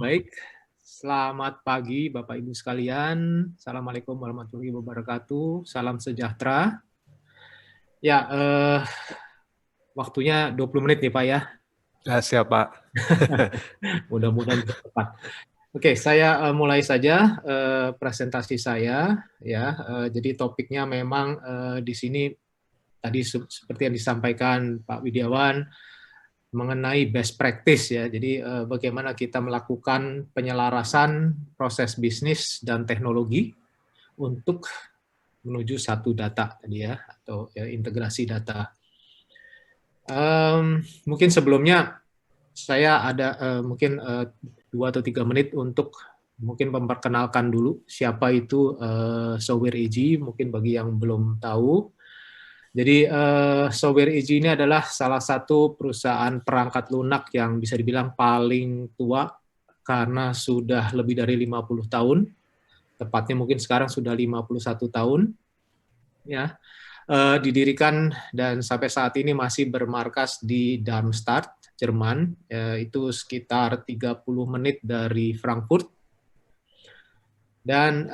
Baik, selamat pagi Bapak Ibu sekalian. Assalamualaikum warahmatullahi wabarakatuh. Salam sejahtera. Ya, waktunya 20 menit nih Pak ya. Siap, Pak. Mudah-mudahan bisa tepat. Oke, saya mulai saja presentasi saya ya. Jadi topiknya memang di sini tadi seperti yang disampaikan Pak Widiawan mengenai best practice ya. Jadi bagaimana kita melakukan penyelarasan proses bisnis dan teknologi untuk menuju satu data tadi ya, atau ya, integrasi data. Mungkin sebelumnya saya ada mungkin 2 atau 3 menit untuk mungkin memperkenalkan dulu siapa itu Software AG, mungkin bagi yang belum tahu. Jadi Software AG ini adalah salah satu perusahaan perangkat lunak yang bisa dibilang paling tua karena sudah lebih dari 50 tahun. Tepatnya mungkin sekarang sudah 51 tahun. Ya, didirikan dan sampai saat ini masih bermarkas di Darmstadt, Jerman, itu sekitar 30 menit dari Frankfurt. Dan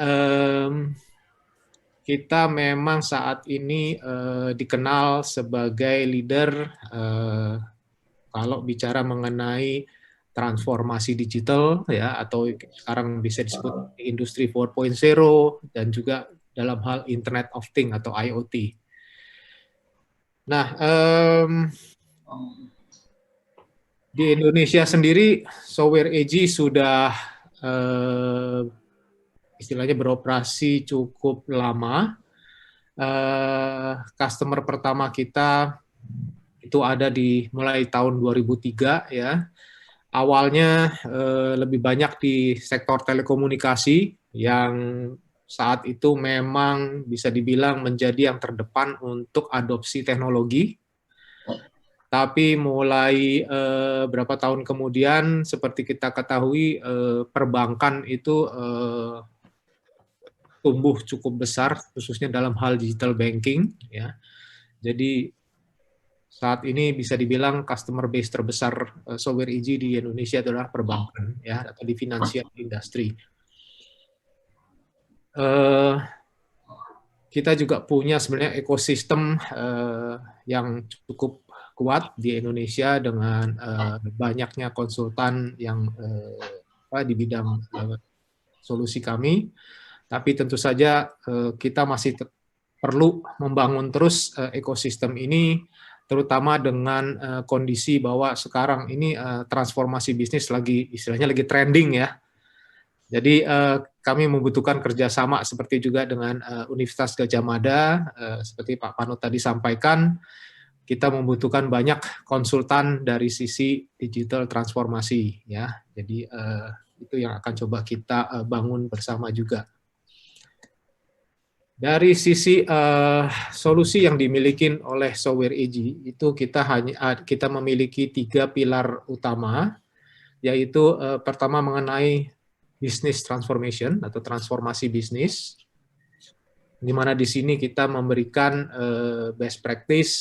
kita memang saat ini dikenal sebagai leader kalau bicara mengenai transformasi digital ya, atau sekarang bisa disebut industri 4.0 dan juga dalam hal Internet of Things atau IoT. Nah, di Indonesia sendiri, Software AG sudah istilahnya beroperasi cukup lama. Customer pertama kita itu ada di mulai tahun 2003 ya. Awalnya lebih banyak di sektor telekomunikasi yang saat itu memang bisa dibilang menjadi yang terdepan untuk adopsi teknologi. Tapi mulai berapa tahun kemudian, seperti kita ketahui, perbankan itu tumbuh cukup besar, khususnya dalam hal digital banking. Ya. Jadi saat ini bisa dibilang customer base terbesar Software AG di Indonesia adalah perbankan, ya, atau di financial industry. Kita juga punya sebenarnya ekosistem yang cukup kuat di Indonesia dengan banyaknya konsultan yang di bidang solusi kami. Tapi tentu saja kita masih perlu membangun terus ekosistem ini, terutama dengan kondisi bahwa sekarang ini transformasi bisnis lagi istilahnya lagi trending ya. Jadi kami membutuhkan kerjasama seperti juga dengan Universitas Gadjah Mada, seperti Pak Panut tadi sampaikan, kita membutuhkan banyak konsultan dari sisi digital transformasi ya. Jadi itu yang akan coba kita bangun bersama juga. Dari sisi solusi yang dimiliki oleh Software AG itu kita memiliki 3 pilar utama, yaitu pertama mengenai business transformation atau transformasi bisnis, di mana di sini kita memberikan best practice,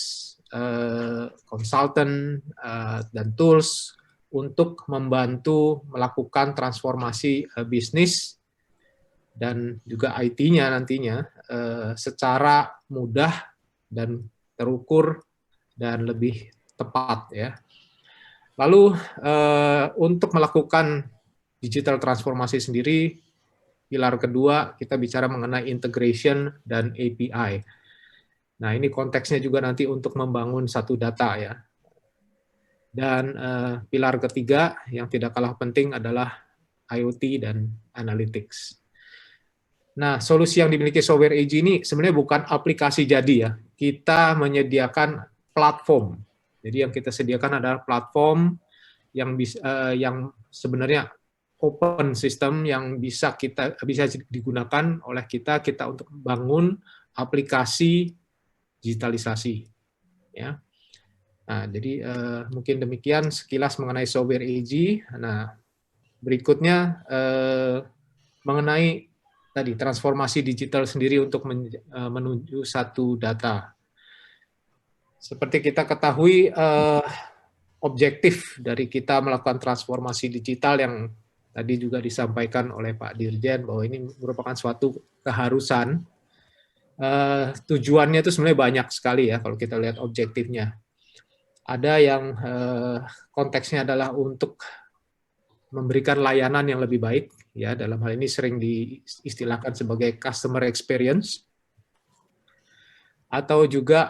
consultant dan tools untuk membantu melakukan transformasi bisnis dan juga IT-nya nantinya secara mudah dan terukur dan lebih tepat ya. Lalu untuk melakukan digital transformasi sendiri, pilar kedua kita bicara mengenai integration dan API. Nah, ini konteksnya juga nanti untuk membangun satu data ya. Dan pilar ketiga yang tidak kalah penting adalah IoT dan analytics. Nah, solusi yang dimiliki Software AG ini sebenarnya bukan aplikasi jadi ya. Kita menyediakan platform. Jadi yang kita sediakan adalah platform yang sebenarnya open system yang bisa digunakan oleh kita untuk bangun aplikasi digitalisasi. Ya. Nah, jadi mungkin demikian sekilas mengenai Software AG. Nah, berikutnya mengenai tadi transformasi digital sendiri untuk menuju satu data. Seperti kita ketahui, objektif dari kita melakukan transformasi digital yang tadi juga disampaikan oleh Pak Dirjen bahwa ini merupakan suatu keharusan. Tujuannya itu sebenarnya banyak sekali ya kalau kita lihat objektifnya. Ada yang konteksnya adalah untuk memberikan layanan yang lebih baik, ya dalam hal ini sering diistilahkan sebagai customer experience. Atau juga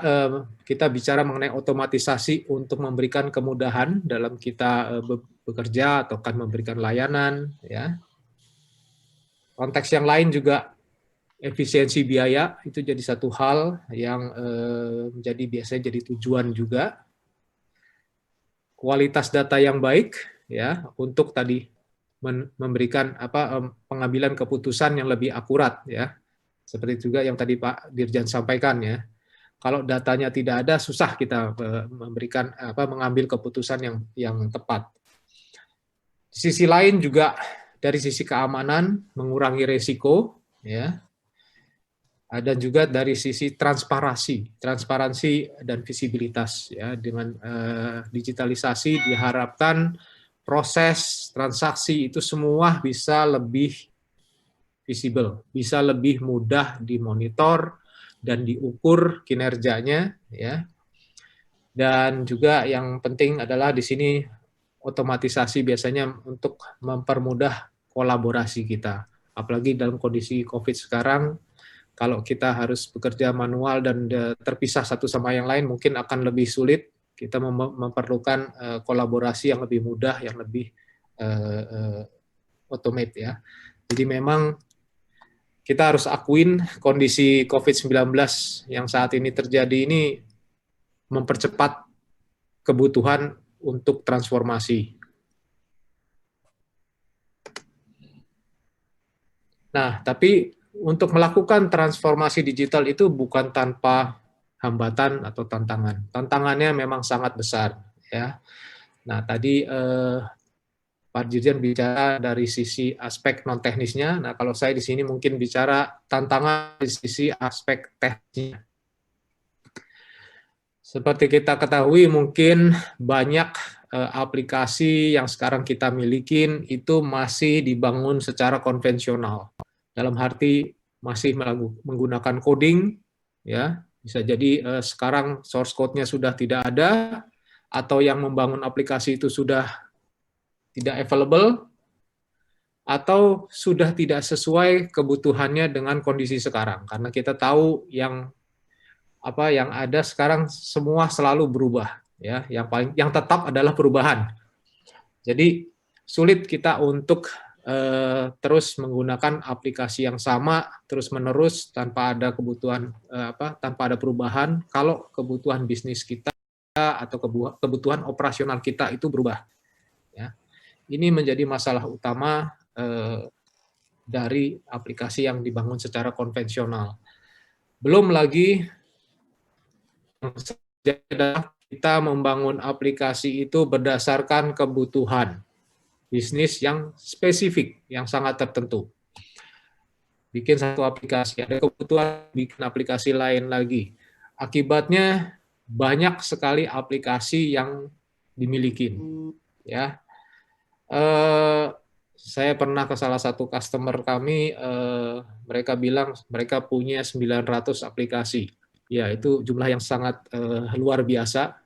kita bicara mengenai otomatisasi untuk memberikan kemudahan dalam kita bekerja atau kan memberikan layanan, ya. Konteks yang lain juga efisiensi biaya itu jadi satu hal yang menjadi biasanya jadi tujuan juga. Kualitas data yang baik, ya, untuk tadi memberikan pengambilan keputusan yang lebih akurat, ya. Seperti juga yang tadi Pak Dirjen sampaikan, ya. Kalau datanya tidak ada, susah kita memberikan mengambil keputusan yang tepat. Di sisi lain juga dari sisi keamanan, mengurangi resiko, ya. Dan juga dari sisi transparansi dan visibilitas, ya. Dengan digitalisasi diharapkan proses transaksi itu semua bisa lebih visible, bisa lebih mudah dimonitor dan diukur kinerjanya, ya. Dan juga yang penting adalah di sini otomatisasi biasanya untuk mempermudah kolaborasi kita. Apalagi dalam kondisi COVID sekarang, kalau kita harus bekerja manual dan terpisah satu sama yang lain mungkin akan lebih sulit. Kita memerlukan kolaborasi yang lebih mudah, yang lebih automate, ya. Jadi memang kita harus akuin kondisi COVID-19 yang saat ini terjadi ini mempercepat kebutuhan untuk transformasi. Nah, tapi untuk melakukan transformasi digital itu bukan tanpa hambatan atau tantangan. Tantangannya memang sangat besar, ya. Nah, tadi Pak Dirjen bicara dari sisi aspek non teknisnya. Nah, kalau saya di sini mungkin bicara tantangan di sisi aspek teknisnya. Seperti kita ketahui, mungkin banyak aplikasi yang sekarang kita miliki itu masih dibangun secara konvensional. Dalam arti masih menggunakan coding, ya. Bisa jadi sekarang source code-nya sudah tidak ada, atau yang membangun aplikasi itu sudah tidak available, atau sudah tidak sesuai kebutuhannya dengan kondisi sekarang. Karena kita tahu yang ada sekarang semua selalu berubah, ya. Yang tetap adalah perubahan. Jadi sulit kita untuk terus menggunakan aplikasi yang sama terus menerus tanpa ada kebutuhan tanpa ada perubahan kalau kebutuhan bisnis kita atau kebutuhan operasional kita itu berubah, ya. Ini menjadi masalah utama dari aplikasi yang dibangun secara konvensional. Belum lagi kita membangun aplikasi itu berdasarkan kebutuhan bisnis yang spesifik, yang sangat tertentu. Bikin satu aplikasi, ada kebutuhan bikin aplikasi lain lagi. Akibatnya banyak sekali aplikasi yang dimiliki, ya. Saya pernah ke salah satu customer kami, mereka bilang mereka punya 900 aplikasi. Ya, itu jumlah yang sangat luar biasa.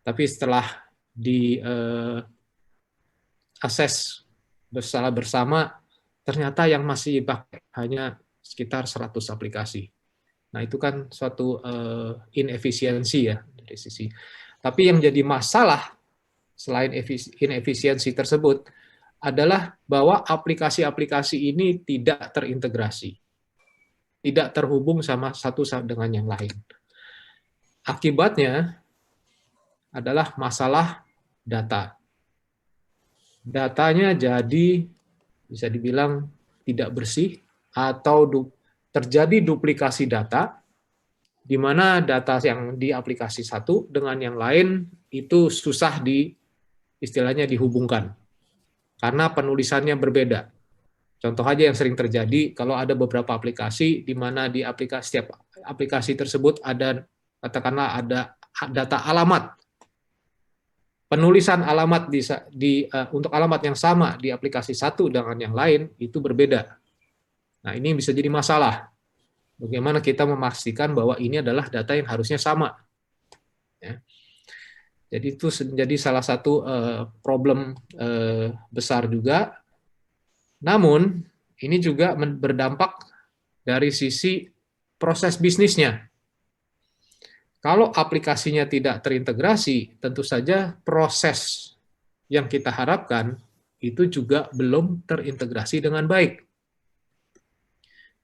Tapi setelah di akses secara bersama, ternyata yang masih dipakai hanya sekitar 100 aplikasi. Nah, itu kan suatu inefisiensi, ya, dari sisi. Tapi yang jadi masalah selain inefisiensi tersebut adalah bahwa aplikasi-aplikasi ini tidak terintegrasi, tidak terhubung sama satu dengan yang lain. Akibatnya adalah masalah data. Datanya jadi bisa dibilang tidak bersih atau terjadi duplikasi data, di mana data yang di aplikasi satu dengan yang lain itu susah istilahnya dihubungkan karena penulisannya berbeda. Contoh aja yang sering terjadi kalau ada beberapa aplikasi di mana di setiap aplikasi tersebut ada katakanlah ada data alamat. penulisan alamat untuk alamat yang sama di aplikasi satu dengan yang lain itu berbeda. Nah, ini bisa jadi masalah. Bagaimana kita memastikan bahwa ini adalah data yang harusnya sama. Ya. Jadi itu menjadi salah satu problem besar juga. Namun, ini juga berdampak dari sisi proses bisnisnya. Kalau aplikasinya tidak terintegrasi, tentu saja proses yang kita harapkan itu juga belum terintegrasi dengan baik.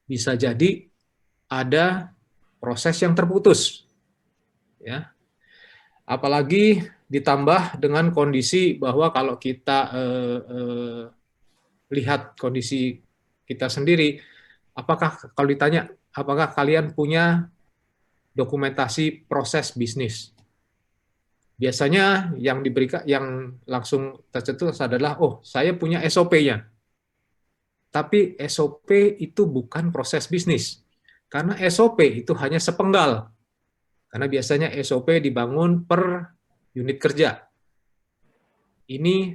Bisa jadi ada proses yang terputus. Ya. Apalagi ditambah dengan kondisi bahwa kalau kita lihat kondisi kita sendiri, apakah kalau ditanya, apakah kalian punya dokumentasi proses bisnis? Biasanya yang diberikan, yang langsung tercetus adalah, oh, saya punya SOP-nya. Tapi SOP itu bukan proses bisnis. Karena SOP itu hanya sepenggal. Karena biasanya SOP dibangun per unit kerja. Ini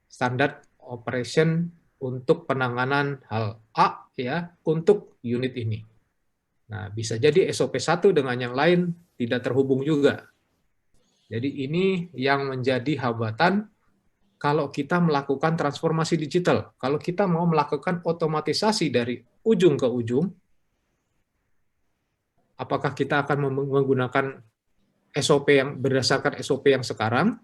standar operation untuk penanganan hal A ya untuk unit ini. Nah, bisa jadi SOP satu dengan yang lain tidak terhubung juga. Jadi ini yang menjadi hambatan kalau kita melakukan transformasi digital. Kalau kita mau melakukan otomatisasi dari ujung ke ujung, apakah kita akan menggunakan SOP yang berdasarkan SOP yang sekarang,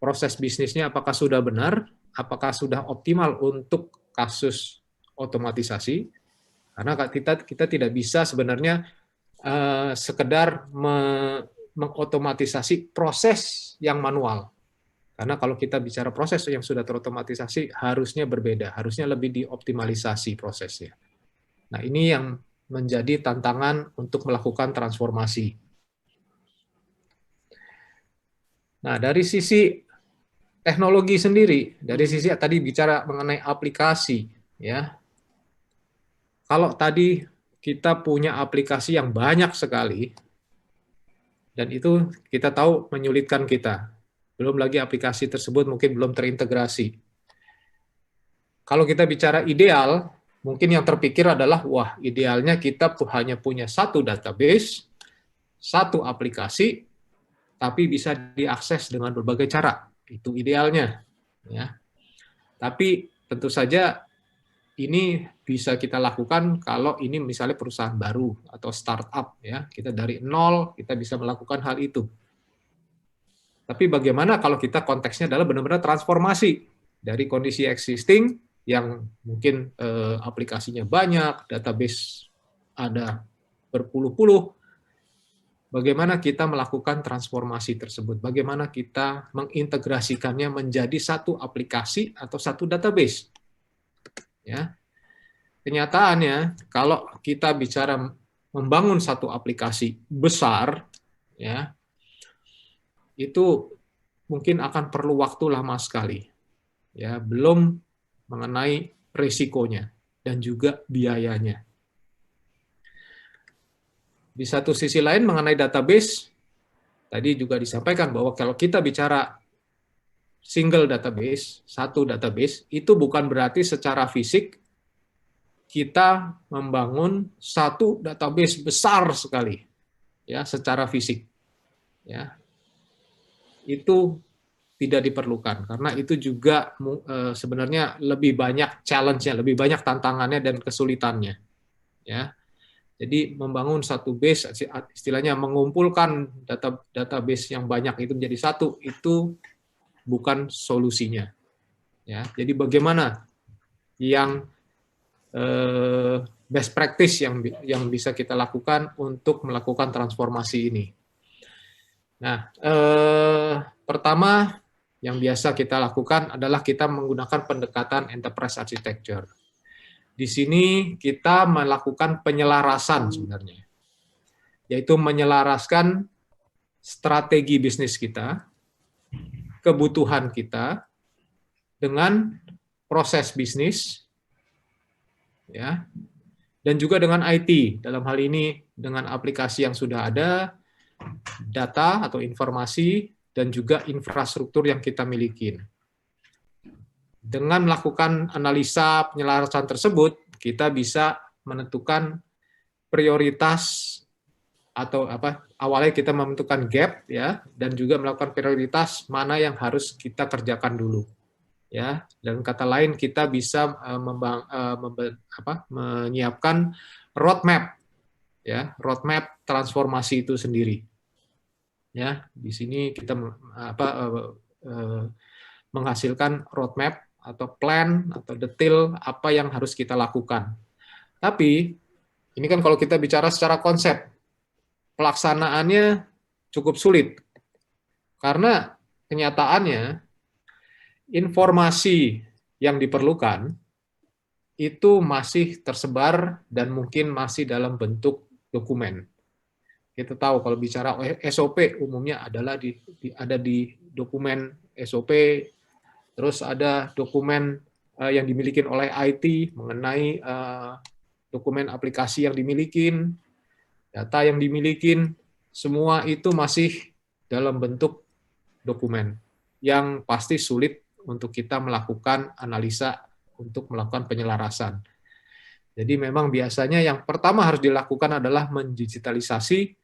proses bisnisnya apakah sudah benar, apakah sudah optimal untuk kasus otomatisasi, karena kita tidak bisa sebenarnya sekedar mengotomatisasi proses yang manual. Karena kalau kita bicara proses yang sudah terotomatisasi, harusnya berbeda, harusnya lebih dioptimalisasi prosesnya. Nah, ini yang menjadi tantangan untuk melakukan transformasi. Nah, dari sisi teknologi sendiri, dari sisi tadi bicara mengenai aplikasi, ya. Kalau tadi kita punya aplikasi yang banyak sekali, dan itu kita tahu menyulitkan kita. Belum lagi aplikasi tersebut mungkin belum terintegrasi. Kalau kita bicara ideal, mungkin yang terpikir adalah, wah, idealnya kita hanya punya satu database, satu aplikasi, tapi bisa diakses dengan berbagai cara. Itu idealnya. Ya. Tapi tentu saja ini bisa kita lakukan kalau ini misalnya perusahaan baru atau startup. Ya. Kita dari nol, kita bisa melakukan hal itu. Tapi bagaimana kalau kita konteksnya adalah benar-benar transformasi dari kondisi existing yang mungkin aplikasinya banyak, database ada berpuluh-puluh, bagaimana kita melakukan transformasi tersebut, bagaimana kita mengintegrasikannya menjadi satu aplikasi atau satu database. Ya. Kenyataannya, kalau kita bicara membangun satu aplikasi besar, ya, itu mungkin akan perlu waktu lama sekali. Ya, belum mengenai risikonya dan juga biayanya. Di satu sisi lain mengenai database, tadi juga disampaikan bahwa kalau kita bicara single database, satu database, itu bukan berarti secara fisik kita membangun satu database besar sekali, ya, secara fisik. Ya. Itu tidak diperlukan karena itu juga sebenarnya lebih banyak challenge-nya, lebih banyak tantangannya dan kesulitannya. Ya. Jadi membangun satu base, istilahnya mengumpulkan database yang banyak itu menjadi satu, itu bukan solusinya. Ya. Jadi bagaimana yang best practice yang bisa kita lakukan untuk melakukan transformasi ini. Nah, pertama yang biasa kita lakukan adalah kita menggunakan pendekatan enterprise architecture. Di sini kita melakukan penyelarasan sebenarnya, yaitu menyelaraskan strategi bisnis kita, kebutuhan kita, dengan proses bisnis, ya, dan juga dengan IT. Dalam hal ini dengan aplikasi yang sudah ada, data atau informasi, dan juga infrastruktur yang kita miliki. Dengan melakukan analisa penyelarasan tersebut, kita bisa menentukan prioritas atau awalnya kita menentukan gap ya, dan juga melakukan prioritas mana yang harus kita kerjakan dulu. Ya, dan kata lain kita bisa menyiapkan roadmap ya, roadmap transformasi itu sendiri. Ya, di sini kita menghasilkan roadmap atau plan atau detail apa yang harus kita lakukan. Tapi ini kan kalau kita bicara secara konsep, pelaksanaannya cukup sulit karena kenyataannya informasi yang diperlukan itu masih tersebar dan mungkin masih dalam bentuk dokumen. Kita tahu kalau bicara SOP umumnya adalah ada di dokumen SOP, terus ada dokumen yang dimiliki oleh IT mengenai dokumen aplikasi yang dimiliki, data yang dimiliki, semua itu masih dalam bentuk dokumen yang pasti sulit untuk kita melakukan analisa untuk melakukan penyelarasan. Jadi memang biasanya yang pertama harus dilakukan adalah mendigitalisasi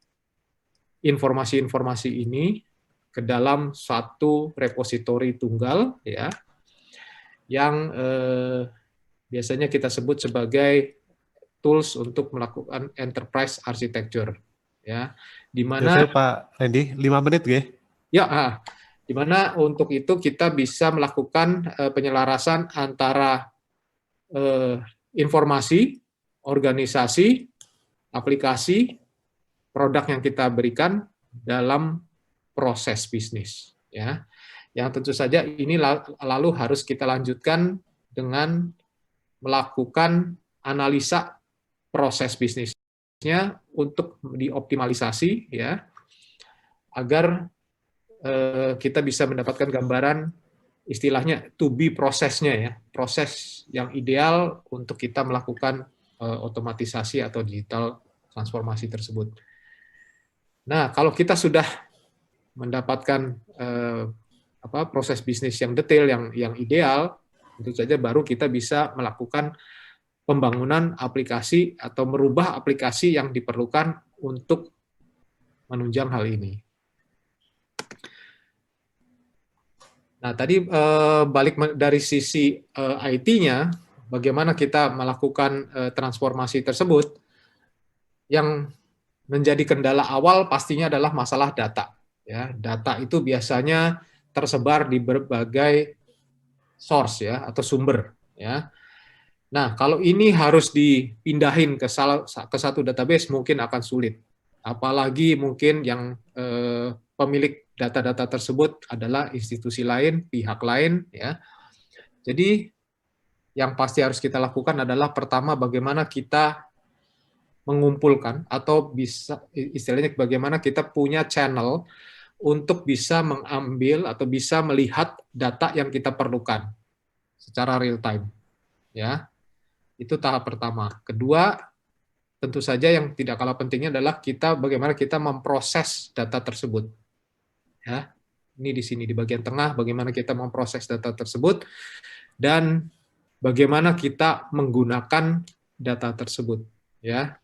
informasi-informasi ini ke dalam satu repositori tunggal ya, yang biasanya kita sebut sebagai tools untuk melakukan enterprise architecture ya, di mana Pak Randy 5 menit ya. Ya, di mana untuk itu kita bisa melakukan penyelarasan antara informasi, organisasi, aplikasi, produk yang kita berikan dalam proses bisnis. Ya, yang tentu saja ini lalu harus kita lanjutkan dengan melakukan analisa proses bisnisnya untuk dioptimalisasi, ya, agar kita bisa mendapatkan gambaran istilahnya to be prosesnya ya, proses yang ideal untuk kita melakukan otomatisasi atau digital transformasi tersebut. Nah, kalau kita sudah mendapatkan proses bisnis yang detail, yang ideal, tentu saja baru kita bisa melakukan pembangunan aplikasi atau merubah aplikasi yang diperlukan untuk menunjang hal ini. Nah, tadi balik dari sisi IT-nya, bagaimana kita melakukan transformasi tersebut, yang menjadi kendala awal pastinya adalah masalah data. Ya, data itu biasanya tersebar di berbagai source ya atau sumber. Ya. Nah, kalau ini harus dipindahin ke satu database mungkin akan sulit. Apalagi mungkin yang pemilik data-data tersebut adalah institusi lain, pihak lain, ya. Jadi yang pasti harus kita lakukan adalah pertama bagaimana kita mengumpulkan atau bisa istilahnya bagaimana kita punya channel untuk bisa mengambil atau bisa melihat data yang kita perlukan secara real time, ya. Itu tahap pertama. Kedua, tentu saja yang tidak kalah pentingnya adalah bagaimana kita memproses data tersebut. Ya, ini di sini di bagian tengah bagaimana kita memproses data tersebut dan bagaimana kita menggunakan data tersebut, ya.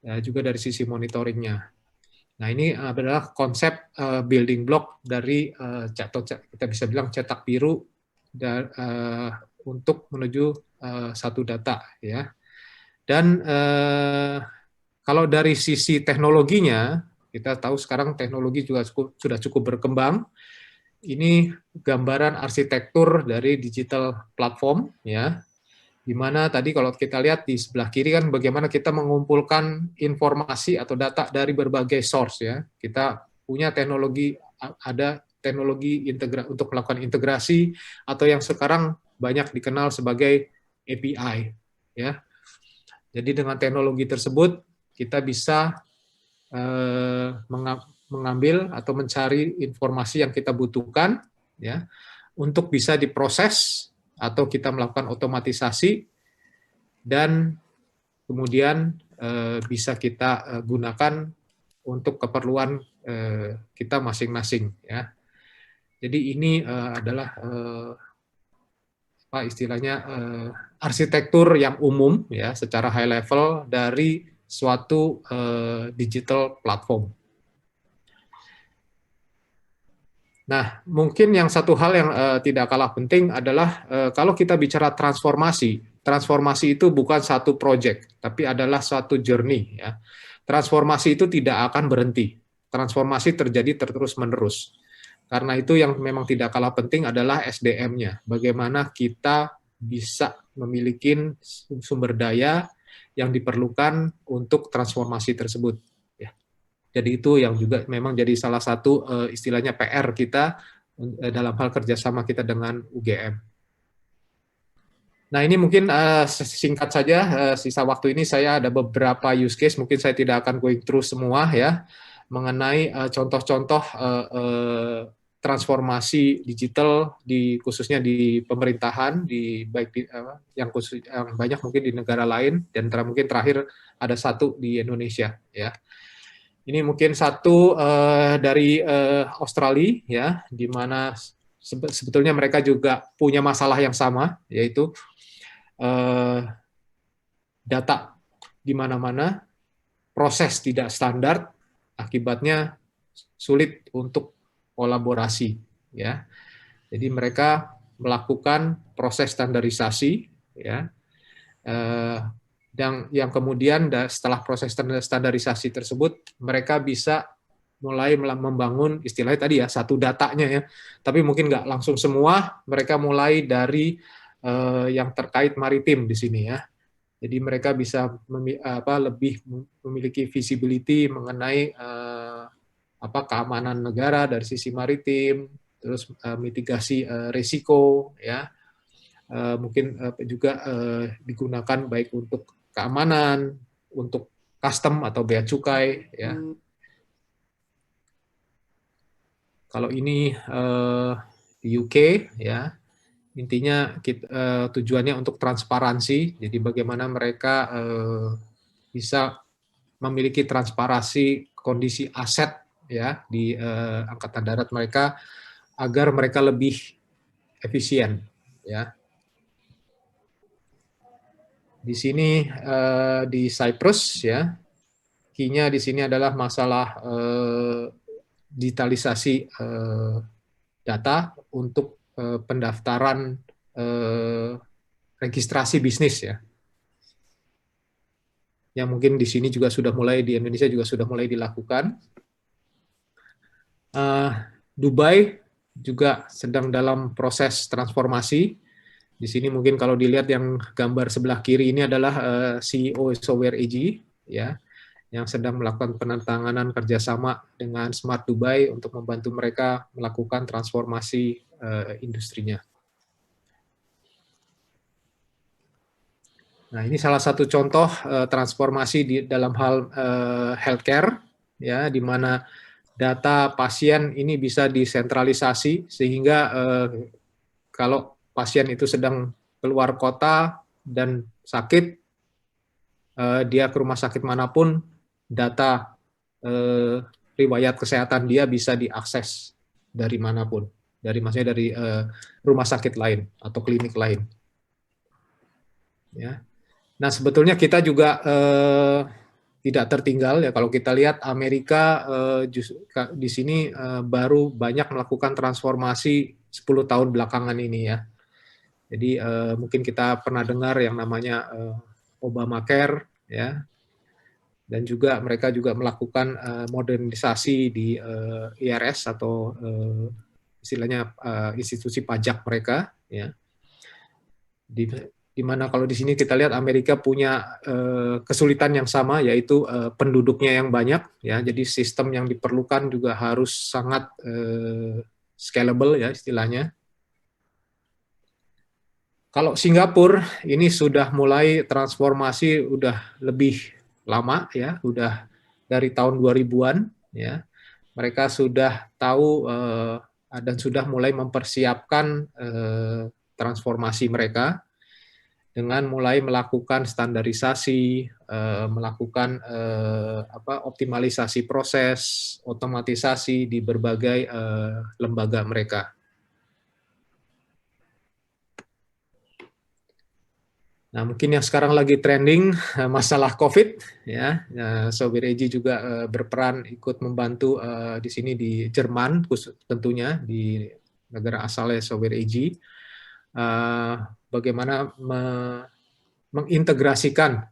Ya, juga dari sisi monitoringnya. Nah, ini adalah konsep building block dari kita bisa bilang cetak biru untuk menuju satu data, ya. Dan kalau dari sisi teknologinya, kita tahu sekarang teknologi juga sudah cukup berkembang. Ini gambaran arsitektur dari digital platform, ya, di mana tadi kalau kita lihat di sebelah kiri kan bagaimana kita mengumpulkan informasi atau data dari berbagai source, ya. Kita punya teknologi, ada teknologi untuk melakukan integrasi atau yang sekarang banyak dikenal sebagai API, ya. Jadi dengan teknologi tersebut kita bisa mengambil atau mencari informasi yang kita butuhkan, ya, untuk bisa diproses atau kita melakukan otomatisasi dan kemudian bisa kita gunakan untuk keperluan kita masing-masing ya. Jadi ini adalah apa istilahnya arsitektur yang umum ya secara high level dari suatu digital platform. Nah, mungkin yang satu hal yang tidak kalah penting adalah kalau kita bicara transformasi itu bukan satu project, tapi adalah suatu journey. Ya. Transformasi itu tidak akan berhenti. Transformasi terjadi terus-menerus. Karena itu yang memang tidak kalah penting adalah SDM-nya. Bagaimana kita bisa memiliki sumber daya yang diperlukan untuk transformasi tersebut. Jadi itu yang juga memang jadi salah satu istilahnya PR kita dalam hal kerjasama kita dengan UGM. Nah ini mungkin singkat saja, sisa waktu ini saya ada beberapa use case, mungkin saya tidak akan going through semua ya, mengenai contoh-contoh transformasi digital khususnya di pemerintahan, yang banyak mungkin di negara lain, dan mungkin terakhir ada satu di Indonesia ya. Ini mungkin satu dari Australia, ya, di mana sebetulnya mereka juga punya masalah yang sama, yaitu data di mana-mana, proses tidak standar, akibatnya sulit untuk kolaborasi, ya. Jadi mereka melakukan proses standarisasi, ya. Dan yang kemudian setelah proses standarisasi tersebut, mereka bisa mulai membangun istilahnya tadi ya, satu datanya ya, tapi mungkin nggak langsung semua, mereka mulai dari yang terkait maritim di sini ya. Jadi mereka bisa lebih memiliki visibility mengenai keamanan negara dari sisi maritim, terus mitigasi risiko ya. Mungkin juga digunakan baik untuk keamanan, untuk custom atau bea cukai, ya. Kalau ini di UK, ya, intinya tujuannya untuk transparansi. Jadi bagaimana mereka bisa memiliki transparansi kondisi aset, ya, di angkatan darat mereka agar mereka lebih efisien, ya. Di sini di Cyprus ya, key-nya di sini adalah masalah digitalisasi data untuk pendaftaran registrasi bisnis ya. Yang mungkin di sini juga sudah mulai, di Indonesia juga sudah mulai dilakukan. Dubai juga sedang dalam proses transformasi. Di sini mungkin kalau dilihat yang gambar sebelah kiri ini adalah CEO Software AG, ya, yang sedang melakukan penandatanganan kerjasama dengan Smart Dubai untuk membantu mereka melakukan transformasi industrinya. Nah, ini salah satu contoh transformasi di dalam hal healthcare, ya, di mana data pasien ini bisa disentralisasi sehingga kalau pasien itu sedang keluar kota dan sakit, dia ke rumah sakit manapun, data riwayat kesehatan dia bisa diakses dari manapun, maksudnya dari rumah sakit lain atau klinik lain. Ya. Nah, sebetulnya kita juga tidak tertinggal ya. Kalau kita lihat Amerika di sini baru banyak melakukan transformasi 10 tahun belakangan ini ya. Jadi mungkin kita pernah dengar yang namanya Obamacare ya, dan juga mereka juga melakukan modernisasi di IRS atau istilahnya institusi pajak mereka ya. Di mana kalau di sini kita lihat Amerika punya kesulitan yang sama, yaitu penduduknya yang banyak ya. Jadi sistem yang diperlukan juga harus sangat scalable ya istilahnya. Kalau Singapura ini sudah mulai transformasi udah lebih lama ya, udah dari tahun 2000-an ya. Mereka sudah tahu dan sudah mulai mempersiapkan transformasi mereka. dengan mulai melakukan standarisasi, melakukan optimalisasi proses, otomatisasi di berbagai lembaga mereka. Nah, mungkin yang sekarang lagi trending masalah COVID, ya, Sober AG juga berperan ikut membantu di sini di Jerman, tentunya di negara asalnya Sober AG, bagaimana mengintegrasikan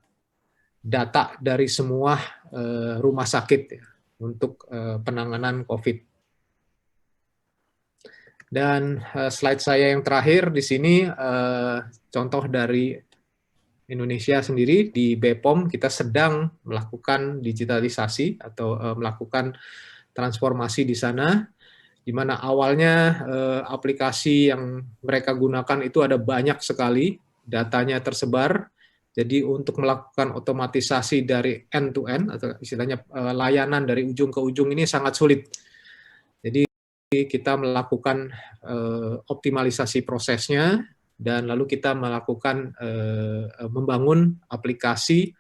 data dari semua rumah sakit ya, untuk penanganan COVID. Dan slide saya yang terakhir di sini contoh dari Indonesia sendiri. Di BPOM kita sedang melakukan digitalisasi atau melakukan transformasi di sana, di mana awalnya aplikasi yang mereka gunakan itu ada banyak sekali, datanya tersebar. Jadi untuk melakukan otomatisasi dari end to end atau istilahnya layanan dari ujung ke ujung ini sangat sulit. Jadi kita melakukan optimalisasi prosesnya, dan lalu kita melakukan membangun aplikasi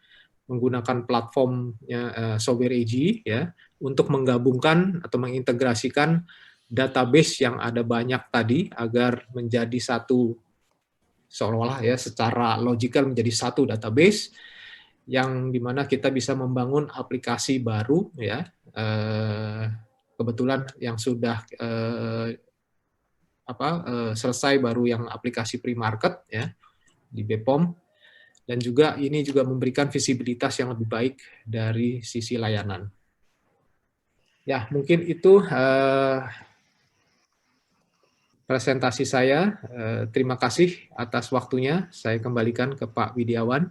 menggunakan platformnya Sober AG ya, untuk menggabungkan atau mengintegrasikan database yang ada banyak tadi agar menjadi satu, seolah-olah ya secara logikal menjadi satu database yang dimana kita bisa membangun aplikasi baru ya, kebetulan yang sudah selesai baru yang aplikasi pre-market ya di BPOM, dan juga ini juga memberikan visibilitas yang lebih baik dari sisi layanan. Ya, mungkin itu presentasi saya. Terima kasih atas waktunya. Saya kembalikan ke Pak Widiawan.